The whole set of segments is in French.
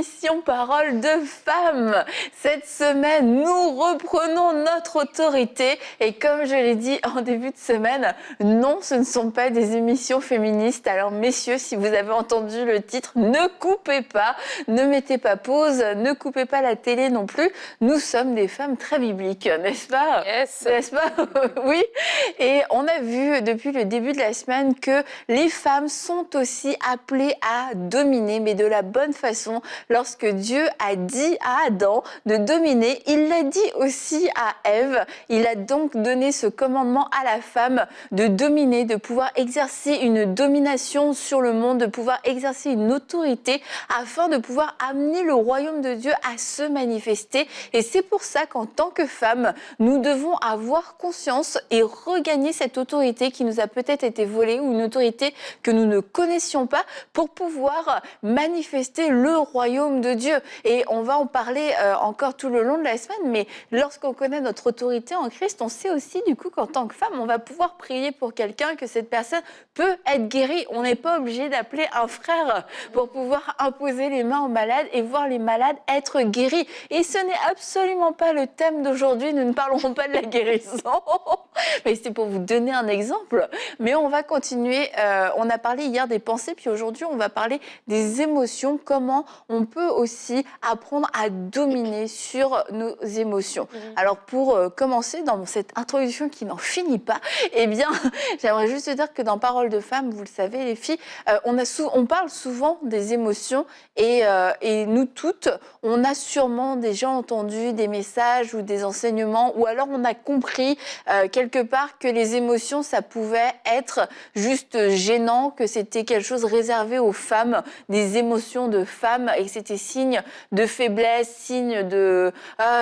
l'émission Parole de femmes. Cette semaine, nous reprenons notre autorité et comme je l'ai dit en début de semaine, non, ce ne sont pas des émissions féministes. Alors messieurs, si vous avez entendu le titre, ne coupez pas, ne mettez pas pause, ne coupez pas la télé non plus. Nous sommes des femmes très bibliques, n'est-ce pas? Yes. N'est-ce pas? Oui. Et on a vu depuis le début de la semaine que les femmes sont aussi appelées à dominer, mais de la bonne façon. Lorsque Dieu a dit à Adam de dominer, il l'a dit aussi à Ève. Il a donc donné ce commandement à la femme de dominer, de pouvoir exercer une domination sur le monde, de pouvoir exercer une autorité afin de pouvoir amener le royaume de Dieu à se manifester. Et c'est pour ça qu'en tant que femme, nous devons avoir conscience et regagner cette autorité qui nous a peut-être été volée ou une autorité que nous ne connaissions pas pour pouvoir manifester le royaume de Dieu. Et on va en parler encore tout le long de la semaine, mais lorsqu'on connaît notre autorité en Christ, on sait aussi du coup qu'en tant que femme, on va pouvoir prier pour quelqu'un, que cette personne peut être guérie. On n'est pas obligé d'appeler un frère pour pouvoir imposer les mains aux malades et voir les malades être guéris. Et ce n'est absolument pas le thème d'aujourd'hui, nous ne parlerons pas de la guérison, mais c'est pour vous donner un exemple. Mais on va continuer, on a parlé hier des pensées, puis aujourd'hui on va parler des émotions, comment on peut aussi apprendre à dominer sur nos émotions. Alors pour commencer dans cette introduction qui n'en finit pas, eh bien j'aimerais juste dire que dans Parole de femmes, vous le savez les filles, on parle souvent des émotions et nous toutes, on a sûrement déjà entendu des messages ou des enseignements ou alors on a compris quelque part que les émotions ça pouvait être juste gênant, que c'était quelque chose réservé aux femmes, des émotions de femmes et que c'était signe de faiblesse, signe de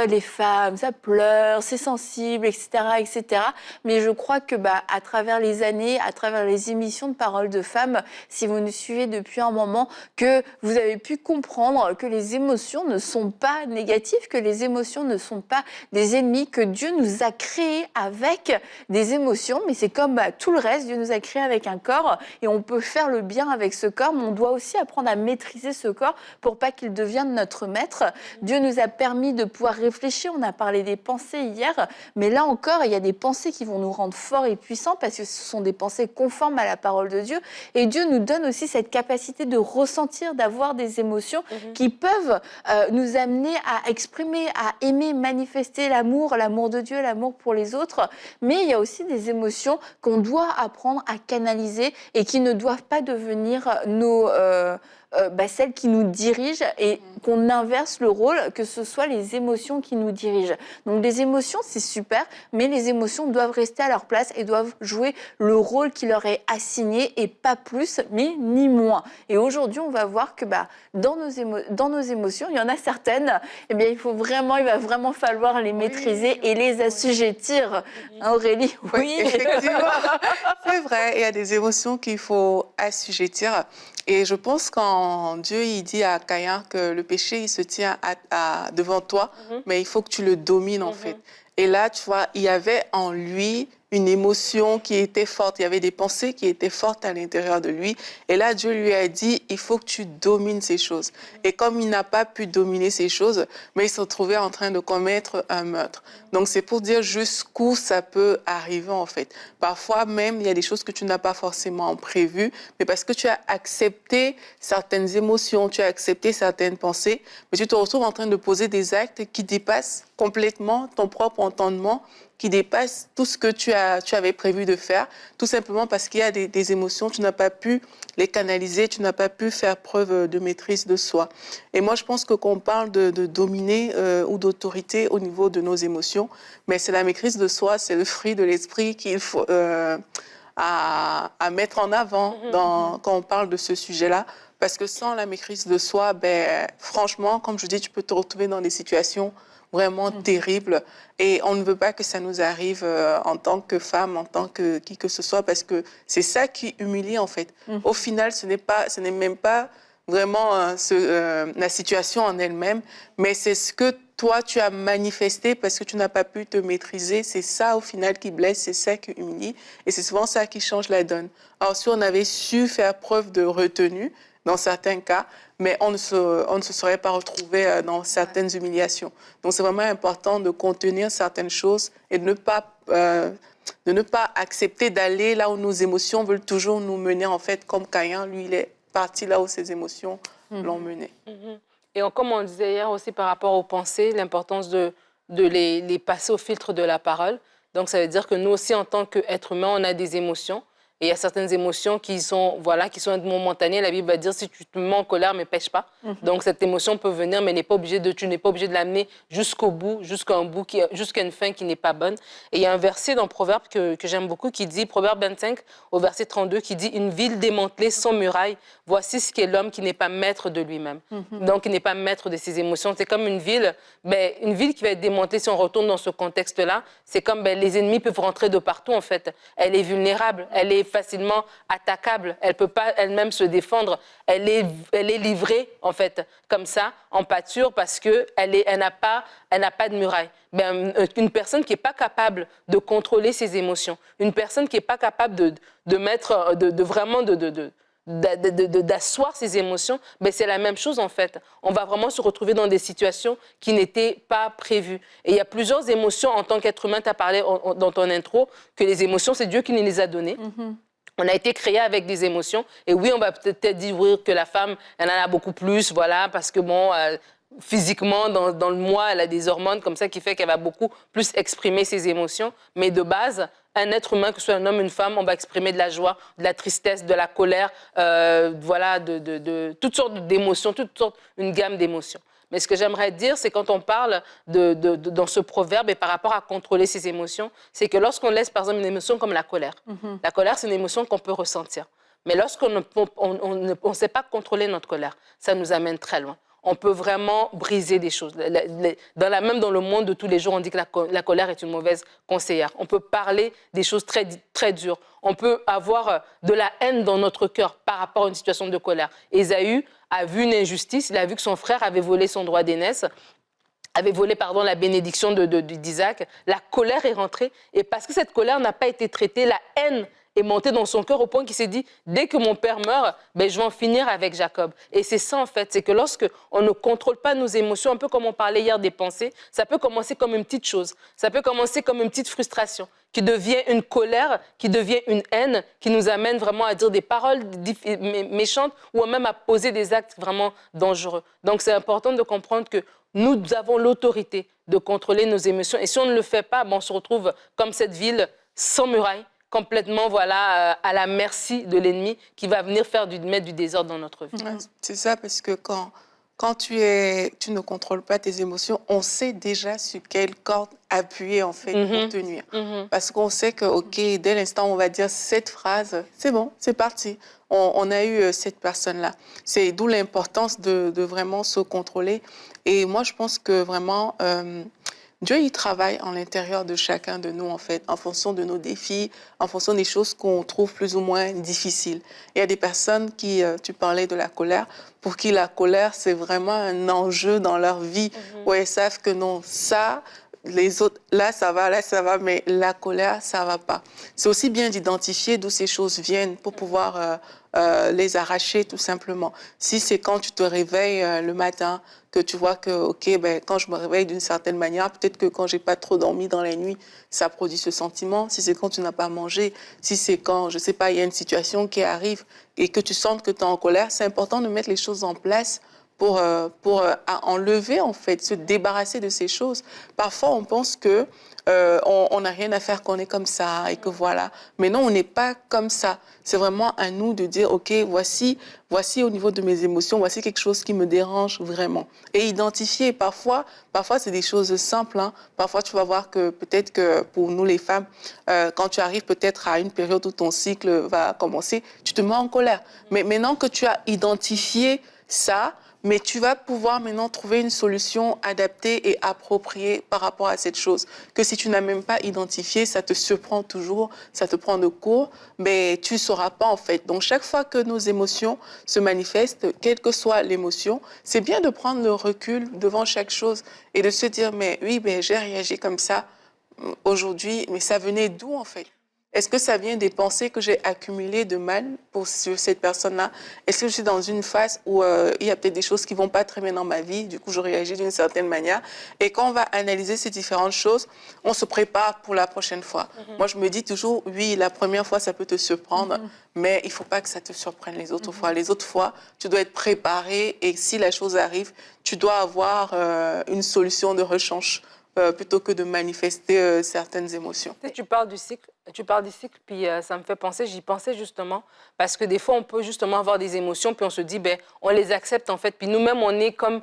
les femmes, ça pleure, c'est sensible, etc., etc. Mais je crois que à travers les années, à travers les émissions de Parole de femmes, si vous nous suivez depuis un moment, que vous avez pu comprendre que les émotions ne sont pas négatives, que les émotions ne sont pas des ennemis, que Dieu nous a créés avec des émotions, mais c'est comme tout le reste, Dieu nous a créés avec un corps et on peut faire le bien avec ce corps, mais on doit aussi apprendre à maîtriser ce corps pour pas qu'il devienne notre maître. Dieu nous a permis de pouvoir réfléchir, on a parlé des pensées hier, mais là encore, il y a des pensées qui vont nous rendre forts et puissants parce que ce sont des pensées conformes à la parole de Dieu et Dieu nous donne aussi cette capacité de ressentir, d'avoir des émotions qui peuvent nous amener à exprimer, à aimer, manifester l'amour de Dieu, l'amour pour les autres, mais il y a aussi des émotions qu'on doit apprendre à canaliser et qui ne doivent pas devenir celles qui nous dirigent et qu'on inverse le rôle, que ce soit les émotions qui nous dirigent. Donc les émotions, c'est super, mais les émotions doivent rester à leur place et doivent jouer le rôle qui leur est assigné et pas plus, mais ni moins. Et aujourd'hui, on va voir que dans nos émotions, il y en a certaines, eh bien, il va vraiment falloir les maîtriser et les assujettir. Hein, Aurélie? Oui, effectivement. C'est vrai, il y a des émotions qu'il faut assujettir. Et je pense quand Dieu il dit à Caïn que le péché il se tient devant toi, mais il faut que tu le domines en fait. Et là, tu vois, il y avait en lui une émotion qui était forte. Il y avait des pensées qui étaient fortes à l'intérieur de lui. Et là, Dieu lui a dit, il faut que tu domines ces choses. Et comme il n'a pas pu dominer ces choses, mais il se trouvait en train de commettre un meurtre. Donc, c'est pour dire jusqu'où ça peut arriver, en fait. Parfois, même, il y a des choses que tu n'as pas forcément prévues, mais parce que tu as accepté certaines émotions, tu as accepté certaines pensées, mais tu te retrouves en train de poser des actes qui dépassent complètement ton propre entendement, qui dépasse tout ce que tu avais prévu de faire, tout simplement parce qu'il y a des émotions, tu n'as pas pu les canaliser, tu n'as pas pu faire preuve de maîtrise de soi. Et moi, je pense que quand on parle de dominer ou d'autorité au niveau de nos émotions, mais c'est la maîtrise de soi, c'est le fruit de l'esprit qu'il faut à mettre en avant quand on parle de ce sujet-là. Parce que sans la maîtrise de soi, franchement, comme je dis, tu peux te retrouver dans des situations vraiment terrible. Et on ne veut pas que ça nous arrive en tant que femme, en tant que qui que ce soit, parce que c'est ça qui humilie, en fait. Au final, ce n'est même pas vraiment la situation en elle-même, mais c'est ce que toi, tu as manifesté parce que tu n'as pas pu te maîtriser. C'est ça, au final, qui blesse, c'est ça qui humilie. Et c'est souvent ça qui change la donne. Alors, si on avait su faire preuve de retenue, dans certains cas, mais on ne se serait pas retrouvé dans certaines humiliations. Donc, c'est vraiment important de contenir certaines choses et de ne pas accepter d'aller là où nos émotions veulent toujours nous mener, en fait, comme Caïn, lui, il est parti là où ses émotions l'ont mené. Et comme on disait hier aussi par rapport aux pensées, l'importance de les passer au filtre de la parole. Donc, ça veut dire que nous aussi, en tant qu'êtres humains, on a des émotions. Et il y a certaines émotions qui sont momentanées. La Bible va dire, si tu te mets en colère, mais pêche pas. Donc, cette émotion peut venir, mais tu n'es pas obligé de l'amener jusqu'au bout, jusqu'à une fin qui n'est pas bonne. Et il y a un verset dans Proverbe que j'aime beaucoup qui dit, Proverbe 25, au verset 32, qui dit, une ville démantelée sans muraille, voici ce qu'est l'homme qui n'est pas maître de lui-même. Donc, qui n'est pas maître de ses émotions. C'est comme une ville qui va être démantelée, si on retourne dans ce contexte-là, c'est comme les ennemis peuvent rentrer de partout, en fait. Elle est vulnérable, elle est facilement attaquable, elle ne peut pas elle-même se défendre, elle est livrée, en fait, comme ça, en pâture, parce qu'elle n'a pas de muraille. Une personne qui n'est pas capable de contrôler ses émotions, une personne qui n'est pas capable d'asseoir ses émotions, c'est la même chose en fait. On va vraiment se retrouver dans des situations qui n'étaient pas prévues. Et il y a plusieurs émotions en tant qu'être humain. Tu as parlé dans ton intro que les émotions, c'est Dieu qui nous les a données. On a été créé avec des émotions. Et oui, on va peut-être dire que la femme, elle en a beaucoup plus, voilà, parce que physiquement, dans le mois, elle a des hormones comme ça qui fait qu'elle va beaucoup plus exprimer ses émotions. Mais de base, un être humain, que ce soit un homme ou une femme, on va exprimer de la joie, de la tristesse, de la colère, toutes sortes d'émotions, une gamme d'émotions. Mais ce que j'aimerais dire, c'est quand on parle dans ce proverbe et par rapport à contrôler ses émotions, c'est que lorsqu'on laisse, par exemple, une émotion comme la colère, la colère, c'est une émotion qu'on peut ressentir. Mais lorsqu'on ne sait pas contrôler notre colère, ça nous amène très loin. On peut vraiment briser des choses. Même dans le monde de tous les jours, on dit que la colère est une mauvaise conseillère. On peut parler des choses très, très dures. On peut avoir de la haine dans notre cœur par rapport à une situation de colère. Ésaü a vu une injustice, il a vu que son frère avait volé son droit d'aînesse, avait volé la bénédiction d'Isaac. La colère est rentrée et parce que cette colère n'a pas été traitée, la haine est montée dans son cœur au point qu'il s'est dit, dès que mon père meurt, je vais en finir avec Jacob. Et c'est ça en fait, c'est que lorsque on ne contrôle pas nos émotions, un peu comme on parlait hier des pensées, ça peut commencer comme une petite chose, ça peut commencer comme une petite frustration, qui devient une colère, qui devient une haine, qui nous amène vraiment à dire des paroles méchantes ou même à poser des actes vraiment dangereux. Donc c'est important de comprendre que nous avons l'autorité de contrôler nos émotions. Et si on ne le fait pas, on se retrouve comme cette ville sans muraille, complètement à la merci de l'ennemi qui va venir mettre du désordre dans notre vie. C'est ça, parce que quand tu ne contrôles pas tes émotions, on sait déjà sur quelle corde appuyer en fait pour tenir. Parce qu'on sait que, ok, dès l'instant où on va dire cette phrase, c'est bon, c'est parti. On a eu cette personne-là. C'est d'où l'importance de vraiment se contrôler. Et moi, je pense que vraiment... Dieu, il travaille en l'intérieur de chacun de nous, en fait, en fonction de nos défis, en fonction des choses qu'on trouve plus ou moins difficiles. Il y a des personnes qui, tu parlais de la colère, pour qui la colère, c'est vraiment un enjeu dans leur vie, où elles savent que non, ça, les autres, là, ça va, mais la colère, ça va pas. C'est aussi bien d'identifier d'où ces choses viennent pour pouvoir les arracher, tout simplement. Si c'est quand tu te réveilles le matin, que tu vois que, ok, quand je me réveille d'une certaine manière, peut-être que quand j'ai pas trop dormi dans la nuit, ça produit ce sentiment. Si c'est quand tu n'as pas mangé, si c'est quand, je sais pas, il y a une situation qui arrive et que tu sens que tu es en colère, c'est important de mettre les choses en place pour enlever, en fait, se débarrasser de ces choses. Parfois, on pense que on n'a rien à faire, qu'on est comme ça et que voilà. Mais non, on n'est pas comme ça. C'est vraiment à nous de dire, ok, voici au niveau de mes émotions, voici quelque chose qui me dérange vraiment. Et identifier, parfois c'est des choses simples. Hein. Parfois, tu vas voir que peut-être que pour nous les femmes, quand tu arrives peut-être à une période où ton cycle va commencer, tu te mets en colère. Mais maintenant que tu as identifié ça, mais tu vas pouvoir maintenant trouver une solution adaptée et appropriée par rapport à cette chose. Que si tu n'as même pas identifié, ça te surprend toujours, ça te prend de court, mais tu ne sauras pas en fait. Donc chaque fois que nos émotions se manifestent, quelle que soit l'émotion, c'est bien de prendre le recul devant chaque chose et de se dire, mais oui, j'ai réagi comme ça aujourd'hui, mais ça venait d'où en fait? Est-ce que ça vient des pensées que j'ai accumulées de mal sur cette personne-là? Est-ce que je suis dans une phase où il y a peut-être des choses qui ne vont pas très bien dans ma vie, du coup je réagis d'une certaine manière? Et quand on va analyser ces différentes choses, on se prépare pour la prochaine fois. Moi, je me dis toujours, oui, la première fois, ça peut te surprendre, mais il ne faut pas que ça te surprenne les autres fois. Les autres fois, tu dois être préparé et si la chose arrive, tu dois avoir une solution de rechange. Plutôt que de manifester certaines émotions. Tu parles du cycle, puis ça me fait penser, j'y pensais justement, parce que des fois, on peut justement avoir des émotions, puis on se dit, ben, on les accepte en fait, puis nous-mêmes, on est comme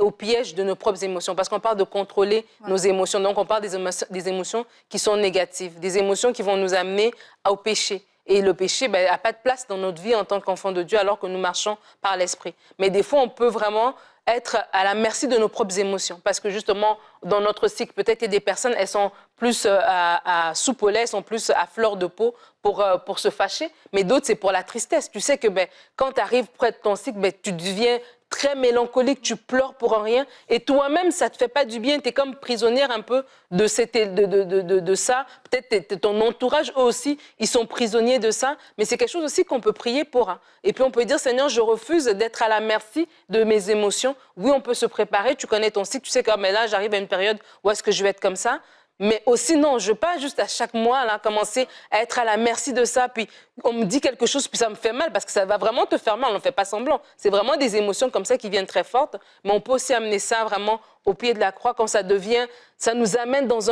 au piège de nos propres émotions, parce qu'on parle de contrôler nos émotions, donc on parle des émotions qui sont négatives, des émotions qui vont nous amener au péché. Et le péché n'a pas de place dans notre vie en tant qu'enfant de Dieu, alors que nous marchons par l'esprit. Mais des fois, on peut vraiment être à la merci de nos propres émotions. Parce que justement, dans notre cycle, peut-être que des personnes, elles sont plus à soupe au lait, elles sont plus à fleur de peau pour se fâcher. Mais d'autres, c'est pour la tristesse. Tu sais que quand tu arrives près de ton cycle, tu deviens très mélancolique, tu pleures pour rien. Et toi-même, ça ne te fait pas du bien. Tu es comme prisonnière un peu de ça. Peut-être ton entourage, eux aussi, ils sont prisonniers de ça. Mais c'est quelque chose aussi qu'on peut prier pour. Hein. Et puis on peut dire, Seigneur, je refuse d'être à la merci de mes émotions. Oui, on peut se préparer. Tu connais ton cycle. Tu sais que mais là, j'arrive à une période où est-ce que je vais être comme ça. Mais aussi, non, je ne veux pas juste à chaque mois là, commencer à être à la merci de ça. Puis on me dit quelque chose, puis ça me fait mal, parce que ça va vraiment te faire mal. On ne fait pas semblant. C'est vraiment des émotions comme ça qui viennent très fortes. Mais on peut aussi amener ça vraiment au pied de la croix quand ça devient... Ça nous amène dans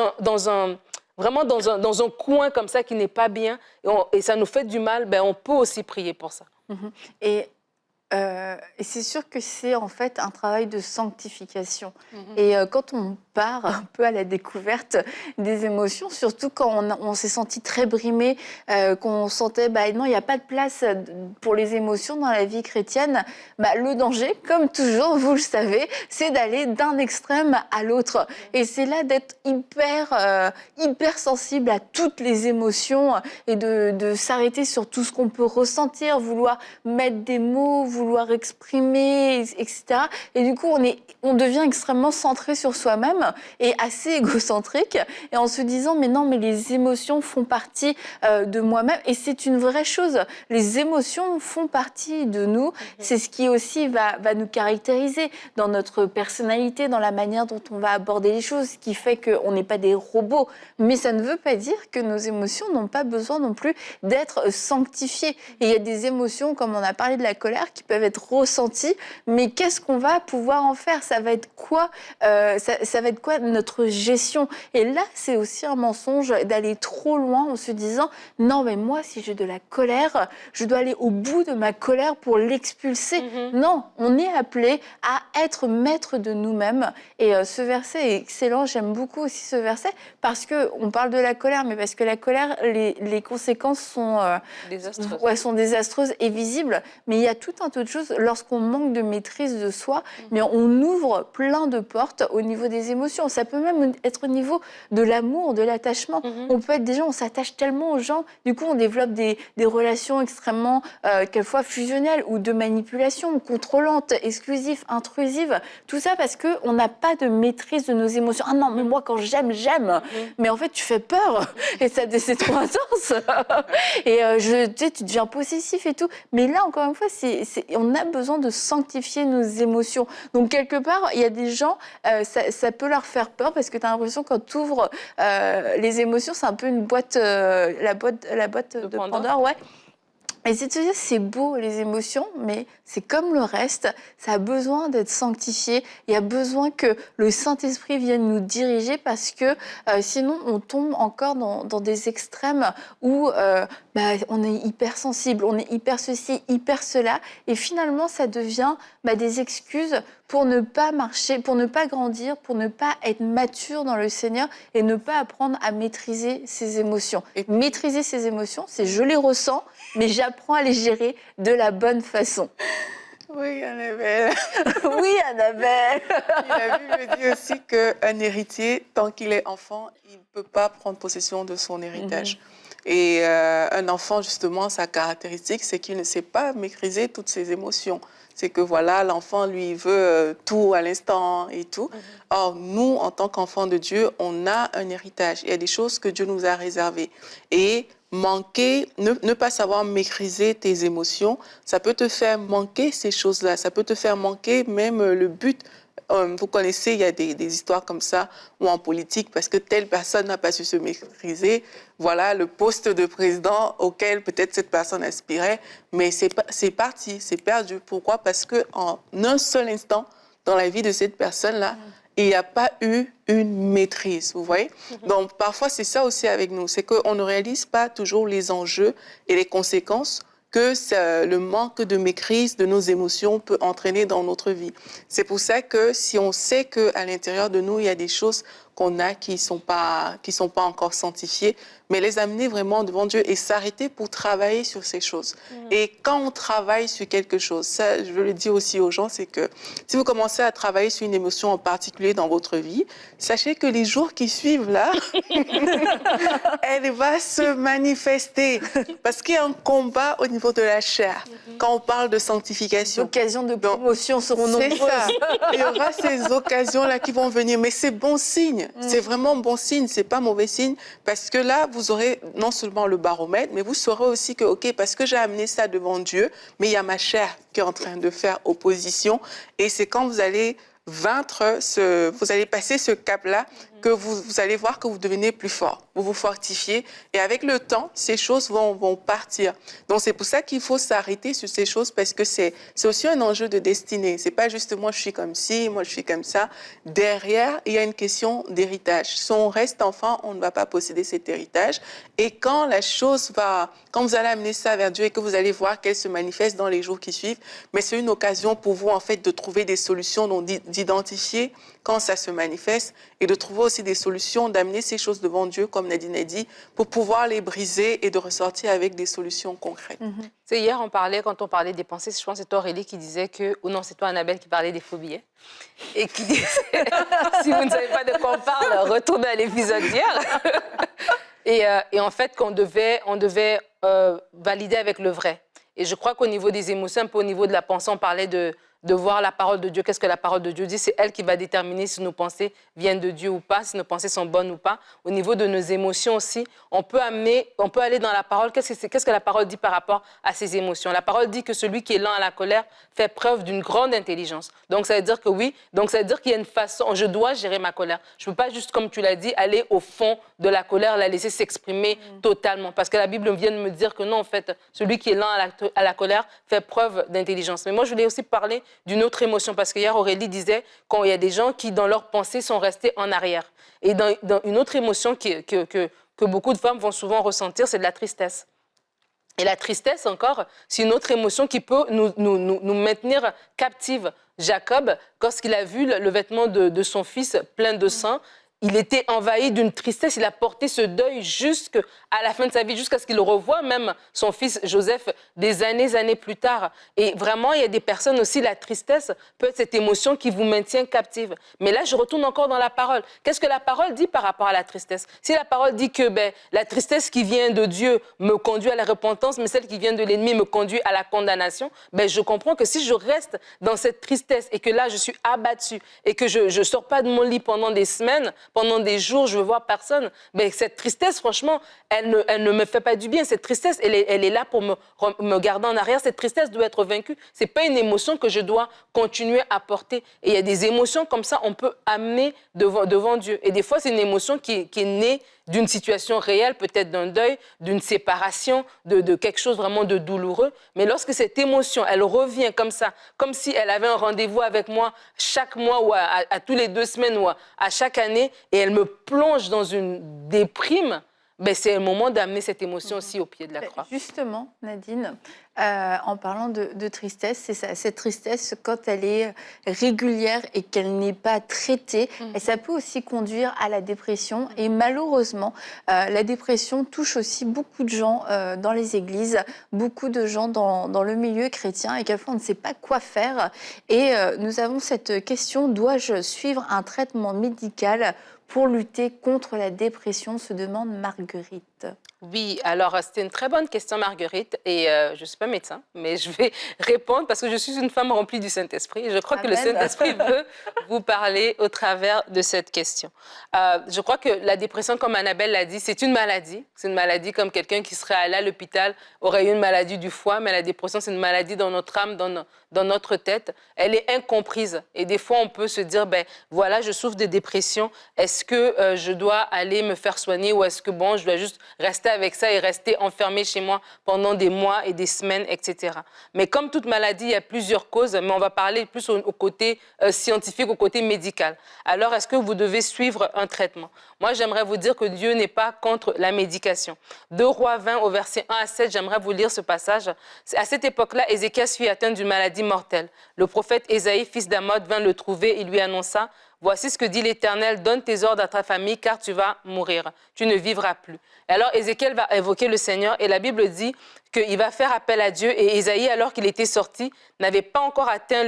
un coin comme ça qui n'est pas bien. Et ça nous fait du mal. On peut aussi prier pour ça. Et c'est sûr que c'est en fait un travail de sanctification. Et quand on part un peu à la découverte des émotions, surtout quand on s'est senti très brimé, qu'on sentait non, il n'y a pas de place pour les émotions dans la vie chrétienne, le danger, comme toujours, vous le savez, c'est d'aller d'un extrême à l'autre. Et c'est là d'être hyper sensible à toutes les émotions et de s'arrêter sur tout ce qu'on peut ressentir, vouloir mettre des mots, vouloir exprimer, etc. Et du coup, on devient extrêmement centré sur soi-même et assez égocentrique, et en se disant mais non, mais les émotions font partie de moi-même, et c'est une vraie chose. Les émotions font partie de nous. C'est ce qui aussi va nous caractériser dans notre personnalité, dans la manière dont on va aborder les choses, ce qui fait qu'on n'est pas des robots. Mais ça ne veut pas dire que nos émotions n'ont pas besoin non plus d'être sanctifiées. Et il y a des émotions, comme on a parlé de la colère, qui peuvent être ressenties, mais qu'est-ce qu'on va pouvoir en faire? Ça va être quoi ça va être quoi notre gestion? Et là, c'est aussi un mensonge d'aller trop loin en se disant non, mais moi, si j'ai de la colère, je dois aller au bout de ma colère pour l'expulser. Non, on est appelé à être maître de nous-mêmes. Et ce verset est excellent. J'aime beaucoup aussi ce verset parce qu'on parle de la colère, mais parce que la colère, les conséquences sont désastreuses et visibles. Mais il y a tout un tas de choses lorsqu'on manque de maîtrise de soi, mais on ouvre plein de portes au niveau des émotions. Ça peut même être au niveau de l'amour, de l'attachement. On peut être des gens, on s'attache tellement aux gens, du coup on développe des relations extrêmement, quelquefois fusionnelles ou de manipulation, contrôlantes, exclusives, intrusives. Tout ça parce qu'on n'a pas de maîtrise de nos émotions. Ah non, mais moi quand j'aime. Mais en fait tu fais peur et c'est trop intense. Et tu deviens possessif et tout. Mais là encore une fois, on a besoin de sanctifier nos émotions. Donc quelque part, il y a des gens, ça peut leur faire peur parce que tu as l'impression quand tu ouvres les émotions, c'est un peu une boîte, la boîte de Pandore, ouais. Et c'est de se dire, c'est beau les émotions, mais c'est comme le reste, ça a besoin d'être sanctifié. Il y a besoin que le Saint-Esprit vienne nous diriger parce que sinon on tombe encore dans des extrêmes où on est hyper sensible, on est hyper ceci, hyper cela, et finalement ça devient des excuses pour ne pas marcher, pour ne pas grandir, pour ne pas être mature dans le Seigneur et ne pas apprendre à maîtriser ses émotions. Et maîtriser ses émotions, c'est je les ressens, mais j'apprends à les gérer de la bonne façon. Oui, Annabelle. Oui, Annabelle. La Bible dit aussi qu'un héritier, tant qu'il est enfant, il ne peut pas prendre possession de son héritage. Et un enfant, justement, sa caractéristique, c'est qu'il ne sait pas maîtriser toutes ses émotions. C'est que voilà, l'enfant, lui, il veut tout à l'instant et tout. Or, nous, en tant qu'enfants de Dieu, on a un héritage. Il y a des choses que Dieu nous a réservées. Et manquer, ne pas savoir maîtriser tes émotions, ça peut te faire manquer ces choses-là. Ça peut te faire manquer même le but. Vous connaissez, il y a des histoires comme ça, ou en politique, parce que telle personne n'a pas su se maîtriser, voilà le poste de président auquel peut-être cette personne aspirait, mais c'est parti, c'est perdu. Pourquoi? Parce qu'en un seul instant, dans la vie de cette personne-là, il n'y a pas eu une maîtrise, vous voyez? Donc, parfois, c'est ça aussi avec nous, c'est qu'on ne réalise pas toujours les enjeux et les conséquences que le manque de maîtrise de nos émotions peut entraîner dans notre vie. C'est pour ça que si on sait qu'à l'intérieur de nous, il y a des choses qu'on a qui sont pas encore sanctifiées, mais les amener vraiment devant Dieu et s'arrêter pour travailler sur ces choses. Et quand on travaille sur quelque chose, ça, je veux le dire aussi aux gens, c'est que si vous commencez à travailler sur une émotion en particulier dans votre vie, sachez que les jours qui suivent là, elle va se manifester. Parce qu'il y a un combat au niveau de la chair. Quand on parle de sanctification. Les occasions de promotion seront C'est nombreuses. ça. Il y aura ces occasions-là qui vont venir. Mais c'est bon signe. C'est vraiment bon signe. C'est pas mauvais signe. Parce que là, vous aurez non seulement le baromètre, mais vous saurez aussi que, OK, parce que j'ai amené ça devant Dieu, mais il y a ma chair qui est en train de faire opposition. Et c'est quand vous allez vaincre, vous allez passer ce cap-là, que vous allez voir que vous devenez plus fort, vous vous fortifiez, et avec le temps, ces choses vont partir. Donc c'est pour ça qu'il faut s'arrêter sur ces choses, parce que c'est aussi un enjeu de destinée. C'est pas juste moi je suis comme ci, moi je suis comme ça. Derrière, il y a une question d'héritage. Si on reste enfant, on ne va pas posséder cet héritage. Et quand vous allez amener ça vers Dieu et que vous allez voir qu'elle se manifeste dans les jours qui suivent, mais c'est une occasion pour vous en fait de trouver des solutions, donc d'identifier quand ça se manifeste et de trouver aussi des solutions, d'amener ces choses devant Dieu, comme Nadine a dit, pour pouvoir les briser et de ressortir avec des solutions concrètes. C'est hier, quand on parlait des pensées, je pense que c'est toi Aurélie qui disait que, ou non, c'est toi Annabelle qui parlait des faux billets, et qui disait, si vous ne savez pas de quoi on parle, retournez à l'épisode d'hier. Et en fait, qu'on devait valider avec le vrai. Et je crois qu'au niveau des émotions, un peu au niveau de la pensée, on parlait de voir la parole de Dieu. Qu'est-ce que la parole de Dieu dit? C'est elle qui va déterminer si nos pensées viennent de Dieu ou pas, si nos pensées sont bonnes ou pas. Au niveau de nos émotions aussi, on peut aller dans la parole. Qu'est-ce que la parole dit par rapport à ces émotions? La parole dit que celui qui est lent à la colère fait preuve d'une grande intelligence. Donc ça veut dire que oui, donc ça veut dire qu'il y a une façon, je dois gérer ma colère. Je ne peux pas juste, comme tu l'as dit, aller au fond de la colère, la laisser s'exprimer totalement. Parce que la Bible vient de me dire que non, en fait, celui qui est lent à la colère fait preuve d'intelligence. Mais moi, je voulais aussi parler d'une autre émotion, parce qu'hier, Aurélie disait qu'il y a des gens qui, dans leurs pensées, sont restés en arrière. Et dans une autre émotion que beaucoup de femmes vont souvent ressentir, c'est de la tristesse. Et la tristesse, encore, c'est une autre émotion qui peut nous maintenir captives. Jacob, lorsqu'il a vu le vêtement de son fils plein de sang, il était envahi d'une tristesse. Il a porté ce deuil jusqu'à la fin de sa vie, jusqu'à ce qu'il revoie même son fils Joseph des années plus tard. Et vraiment, il y a des personnes aussi, la tristesse peut être cette émotion qui vous maintient captive. Mais là, je retourne encore dans la parole. Qu'est-ce que la parole dit par rapport à la tristesse? Si la parole dit que la tristesse qui vient de Dieu me conduit à la repentance, mais celle qui vient de l'ennemi me conduit à la condamnation, je comprends que si je reste dans cette tristesse et que là, je suis abattue et que je ne sors pas de mon lit pendant des semaines, pendant des jours, je ne veux voir personne, cette tristesse, franchement, elle ne me fait pas du bien. Cette tristesse, elle est là pour me garder en arrière. Cette tristesse doit être vaincue. Ce n'est pas une émotion que je dois continuer à porter. Et il y a des émotions comme ça, on peut amener devant Dieu. Et des fois, c'est une émotion qui est née d'une situation réelle, peut-être d'un deuil, d'une séparation, de quelque chose vraiment de douloureux. Mais lorsque cette émotion, elle revient comme ça, comme si elle avait un rendez-vous avec moi chaque mois ou à tous les 2 semaines ou à chaque année, et elle me plonge dans une déprime, c'est le moment d'amener cette émotion aussi au pied de la croix. Justement, Nadine, en parlant de tristesse, c'est ça, cette tristesse, quand elle est régulière et qu'elle n'est pas traitée, et ça peut aussi conduire à la dépression. Et malheureusement, la dépression touche aussi beaucoup de gens dans les églises, beaucoup de gens dans le milieu chrétien, et quelquefois on ne sait pas quoi faire. Et nous avons cette question, dois-je suivre un traitement médical pour lutter contre la dépression, se demande Marguerite. Oui, alors c'était une très bonne question, Marguerite, et je ne suis pas médecin, mais je vais répondre parce que je suis une femme remplie du Saint-Esprit. Je crois que le Saint-Esprit veut vous parler au travers de cette question. Je crois que la dépression, comme Annabelle l'a dit, c'est une maladie. C'est une maladie comme quelqu'un qui serait allé à l'hôpital, aurait eu une maladie du foie, mais la dépression, c'est une maladie dans notre âme, dans notre tête. Elle est incomprise. Et des fois, on peut se dire, ben voilà, je souffre de dépression. Est-ce que je dois aller me faire soigner ou est-ce que, bon, je dois juste rester avec ça et rester enfermé chez moi pendant des mois et des semaines, etc. Mais comme toute maladie, il y a plusieurs causes, mais on va parler plus au côté scientifique, au côté médical. Alors, est-ce que vous devez suivre un traitement? Moi, j'aimerais vous dire que Dieu n'est pas contre la médication. 2 Rois 20, au verset 1 à 7, j'aimerais vous lire ce passage. À cette époque-là, Ézéchias fut atteint d'une maladie mortelle. Le prophète Ésaïe, fils d'Amoz, vint le trouver et lui annonça: voici ce que dit l'Éternel, donne tes ordres à ta famille, car tu vas mourir. Tu ne vivras plus. Et alors, Ézéchiel va évoquer le Seigneur, et la Bible dit qu'il va faire appel à Dieu. Et Ésaïe, alors qu'il était sorti, n'avait pas encore atteint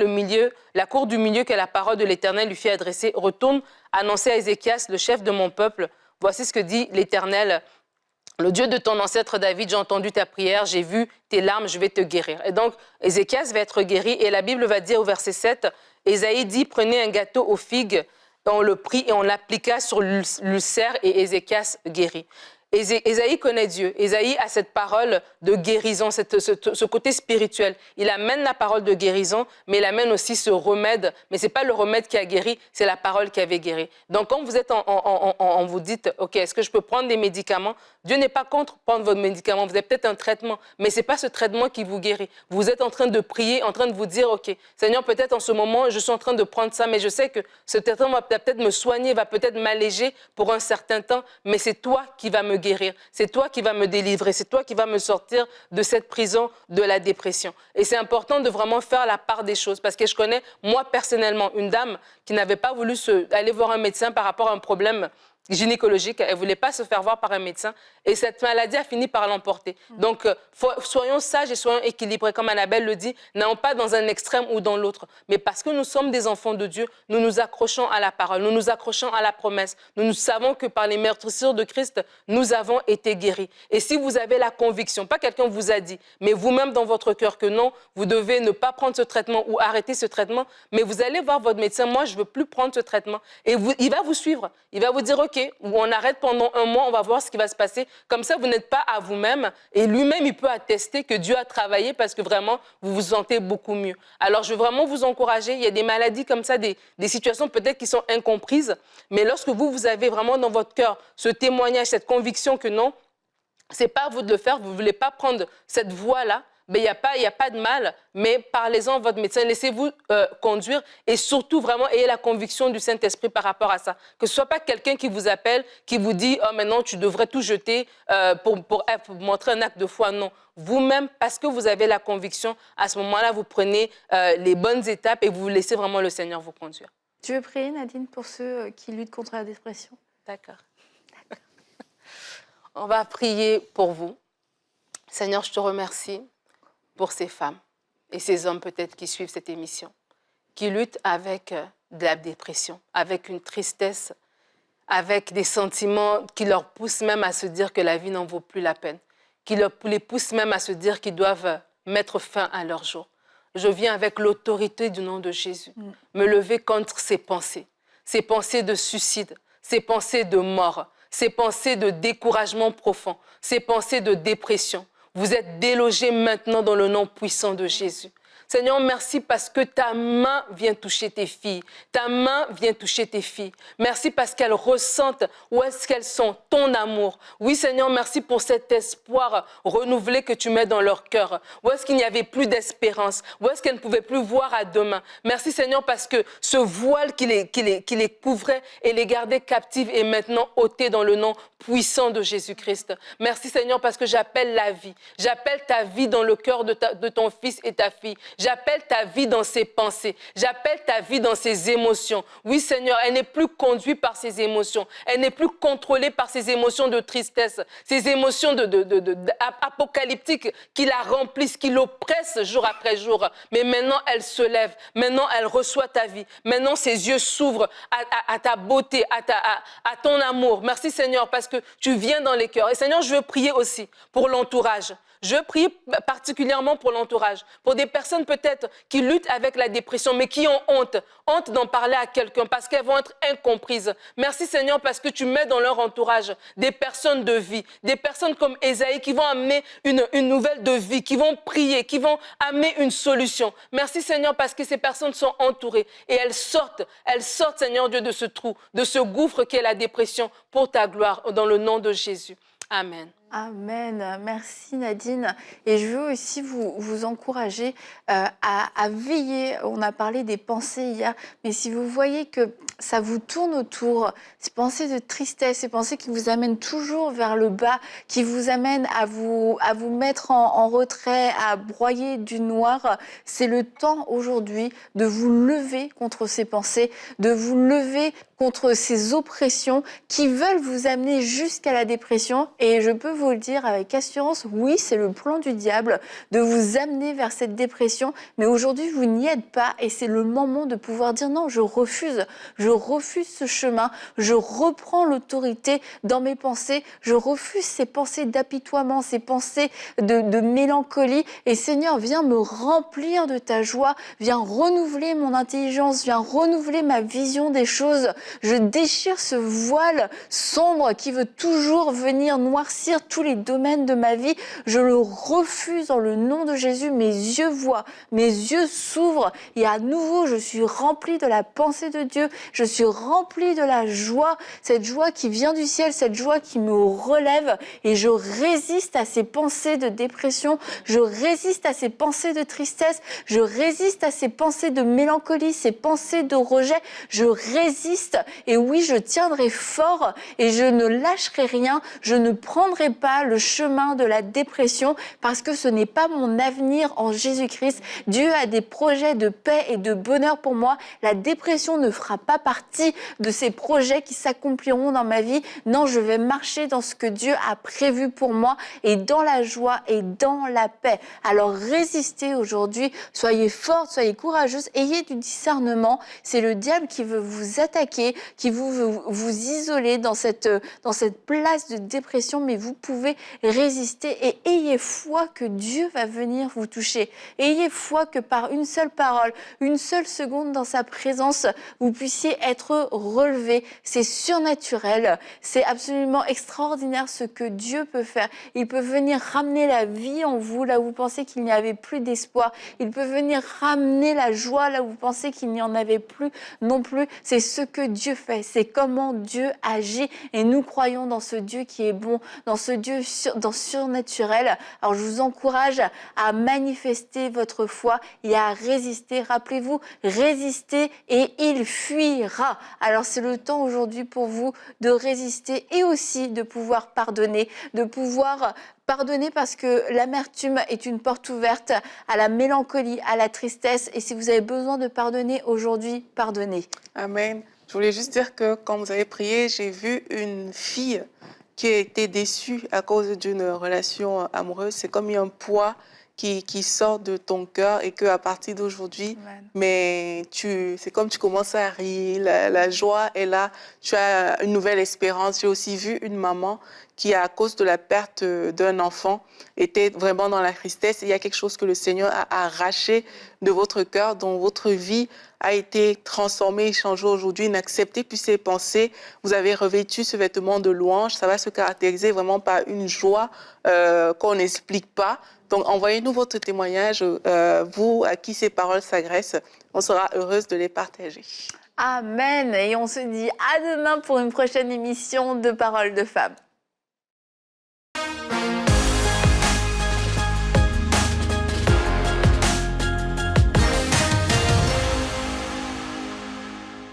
la cour du milieu que la parole de l'Éternel lui fit adresser. Retourne annoncer à Ézéchias, le chef de mon peuple, voici ce que dit l'Éternel. Le Dieu de ton ancêtre David, j'ai entendu ta prière, j'ai vu tes larmes, je vais te guérir. Et donc, Ézéchias va être guéri. Et la Bible va dire au verset 7, Ésaïe dit, prenez un gâteau aux figues. On le prit et on l'appliqua sur l'ulcère et Ézéchias guérit. Ésaïe connaît Dieu. Ésaïe a cette parole de guérison, ce côté spirituel. Il amène la parole de guérison, mais il amène aussi ce remède. Mais ce n'est pas le remède qui a guéri, c'est la parole qui avait guéri. Donc, quand vous êtes vous dites, OK, est-ce que je peux prendre des médicaments? Dieu n'est pas contre prendre votre médicament. Vous avez peut-être un traitement, mais ce n'est pas ce traitement qui vous guérit. Vous êtes en train de prier, en train de vous dire, OK, Seigneur, peut-être en ce moment, je suis en train de prendre ça, mais je sais que ce traitement va peut-être me soigner, va peut-être m'alléger pour un certain temps, mais c'est toi qui vas me guérir. C'est toi qui vas me délivrer. C'est toi qui vas me sortir de cette prison de la dépression. Et c'est important de vraiment faire la part des choses parce que je connais, moi, personnellement, une dame qui n'avait pas voulu aller voir un médecin par rapport à un problème gynécologique. Elle ne voulait pas se faire voir par un médecin. Et cette maladie a fini par l'emporter. Donc, soyons sages et soyons équilibrés. Comme Annabelle le dit, n'allons pas dans un extrême ou dans l'autre. Mais parce que nous sommes des enfants de Dieu, nous nous accrochons à la parole, nous nous accrochons à la promesse. Nous savons que par les meurtrissures de Christ, nous avons été guéris. Et si vous avez la conviction, pas quelqu'un vous a dit, mais vous-même dans votre cœur que non, vous devez ne pas prendre ce traitement ou arrêter ce traitement, mais vous allez voir votre médecin, moi, je ne veux plus prendre ce traitement. Et il va vous suivre. Il va vous dire, OK, ou on arrête pendant un mois, on va voir ce qui va se passer. Comme ça, vous n'êtes pas à vous-même. Et lui-même, il peut attester que Dieu a travaillé parce que vraiment, vous vous sentez beaucoup mieux. Alors, je veux vraiment vous encourager. Il y a des maladies comme ça, des situations peut-être qui sont incomprises. Mais lorsque vous avez vraiment dans votre cœur ce témoignage, cette conviction que non, ce n'est pas à vous de le faire, vous ne voulez pas prendre cette voie-là, il n'y a pas de mal, mais parlez-en à votre médecin, laissez-vous conduire et surtout vraiment ayez la conviction du Saint-Esprit par rapport à ça. Que ce ne soit pas quelqu'un qui vous appelle, qui vous dit « Oh, maintenant, tu devrais tout jeter pour montrer un acte de foi. » Non. Vous-même, parce que vous avez la conviction, à ce moment-là, vous prenez les bonnes étapes et vous laissez vraiment le Seigneur vous conduire. Tu veux prier, Nadine, pour ceux qui luttent contre la dépression? D'accord. On va prier pour vous. Seigneur, je te remercie pour ces femmes et ces hommes peut-être qui suivent cette émission, qui luttent avec de la dépression, avec une tristesse, avec des sentiments qui leur poussent même à se dire que la vie n'en vaut plus la peine, qui les poussent même à se dire qu'ils doivent mettre fin à leur jour. Je viens avec l'autorité du nom de Jésus, me lever contre ces pensées de suicide, ces pensées de mort, ces pensées de découragement profond, ces pensées de dépression. Vous êtes délogés maintenant dans le nom puissant de Jésus. Seigneur, merci parce que ta main vient toucher tes filles. Ta main vient toucher tes filles. Merci parce qu'elles ressentent où est-ce qu'elles sont, ton amour. Oui, Seigneur, merci pour cet espoir renouvelé que tu mets dans leur cœur. Où est-ce qu'il n'y avait plus d'espérance? Où est-ce qu'elles ne pouvaient plus voir à demain? Merci, Seigneur, parce que ce voile qui les couvrait et les gardait captives est maintenant ôté dans le nom puissant de Jésus-Christ. Merci, Seigneur, parce que j'appelle la vie. J'appelle ta vie dans le cœur de ton fils et ta fille. J'appelle ta vie dans ses pensées. J'appelle ta vie dans ses émotions. Oui, Seigneur, elle n'est plus conduite par ses émotions. Elle n'est plus contrôlée par ses émotions de tristesse, ces émotions apocalyptiques qui la remplissent, qui l'oppressent jour après jour. Mais maintenant, elle se lève. Maintenant, elle reçoit ta vie. Maintenant, ses yeux s'ouvrent à ta beauté, à ton amour. Merci, Seigneur, parce que tu viens dans les cœurs. Et Seigneur, je veux prier aussi pour l'entourage. Je prie particulièrement pour l'entourage, pour des personnes peut-être qui luttent avec la dépression, mais qui ont honte d'en parler à quelqu'un parce qu'elles vont être incomprises. Merci Seigneur parce que tu mets dans leur entourage des personnes de vie, des personnes comme Ésaïe qui vont amener une nouvelle de vie, qui vont prier, qui vont amener une solution. Merci Seigneur parce que ces personnes sont entourées et elles sortent Seigneur Dieu de ce trou, de ce gouffre qu'est la dépression pour ta gloire dans le nom de Jésus. Amen. Amen. Merci Nadine. Et je veux aussi vous encourager à veiller. On a parlé des pensées hier, mais si vous voyez que ça vous tourne autour, ces pensées de tristesse, ces pensées qui vous amènent toujours vers le bas, qui vous amènent à vous mettre en retrait, à broyer du noir, c'est le temps aujourd'hui de vous lever contre ces pensées, de vous lever contre ces oppressions qui veulent vous amener jusqu'à la dépression. Et je peux vous le dire avec assurance, oui, c'est le plan du diable de vous amener vers cette dépression. Mais aujourd'hui, vous n'y êtes pas et c'est le moment de pouvoir dire non, je refuse ce chemin, je reprends l'autorité dans mes pensées, je refuse ces pensées d'apitoiement, ces pensées de mélancolie. Et Seigneur, viens me remplir de ta joie, viens renouveler mon intelligence, viens renouveler ma vision des choses. Je déchire ce voile sombre qui veut toujours venir noircir tous les domaines de ma vie. Je le refuse dans le nom de Jésus. Mes yeux voient, mes yeux s'ouvrent et à nouveau je suis remplie de la pensée de Dieu. Je suis remplie de la joie, cette joie qui vient du ciel, cette joie qui me relève et je résiste à ces pensées de dépression, je résiste à ces pensées de tristesse, je résiste à ces pensées de mélancolie, ces pensées de rejet. Je résiste et oui, je tiendrai fort et je ne lâcherai rien. Je ne prendrai pas le chemin de la dépression parce que ce n'est pas mon avenir en Jésus-Christ. Dieu a des projets de paix et de bonheur pour moi. La dépression ne fera pas partie de ces projets qui s'accompliront dans ma vie. Non, je vais marcher dans ce que Dieu a prévu pour moi et dans la joie et dans la paix. Alors résistez aujourd'hui, soyez fortes, soyez courageuses, ayez du discernement. C'est le diable qui veut vous attaquer, qui veut vous isoler dans cette place de dépression, mais vous pouvez résister et ayez foi que Dieu va venir vous toucher. Ayez foi que par une seule parole, une seule seconde dans sa présence, vous puissiez être relevé. C'est surnaturel, c'est absolument extraordinaire ce que Dieu peut faire. Il peut venir ramener la vie en vous, là où vous pensez qu'il n'y avait plus d'espoir. Il peut venir ramener la joie, là où vous pensez qu'il n'y en avait plus non plus. C'est ce que Dieu fait, c'est comment Dieu agit. Et nous croyons dans ce Dieu qui est bon, dans ce Dieu dans surnaturel. Alors je vous encourage à manifester votre foi et à résister. Rappelez-vous, résister et il fuira. Alors c'est le temps aujourd'hui pour vous de résister et aussi de pouvoir pardonner, pardonner parce que l'amertume est une porte ouverte à la mélancolie, à la tristesse. Et si vous avez besoin de pardonner aujourd'hui, pardonnez. Amen. Je voulais juste dire que quand vous avez prié, j'ai vu une fille qui a été déçue à cause d'une relation amoureuse. C'est comme il y a un poids qui sort de ton cœur et qu'à partir d'aujourd'hui, mais c'est comme tu commences à rire, la joie est là, tu as une nouvelle espérance. J'ai aussi vu une maman qui, à cause de la perte d'un enfant, était vraiment dans la tristesse. Il y a quelque chose que le Seigneur a arraché de votre cœur, dont votre vie a été transformée, changée aujourd'hui. N'acceptez plus ces pensées. Vous avez revêtu ce vêtement de louange. Ça va se caractériser vraiment par une joie qu'on n'explique pas. Donc, envoyez-nous votre témoignage, vous à qui ces paroles s'agressent. On sera heureuse de les partager. Amen. Et on se dit à demain pour une prochaine émission de Paroles de Femmes.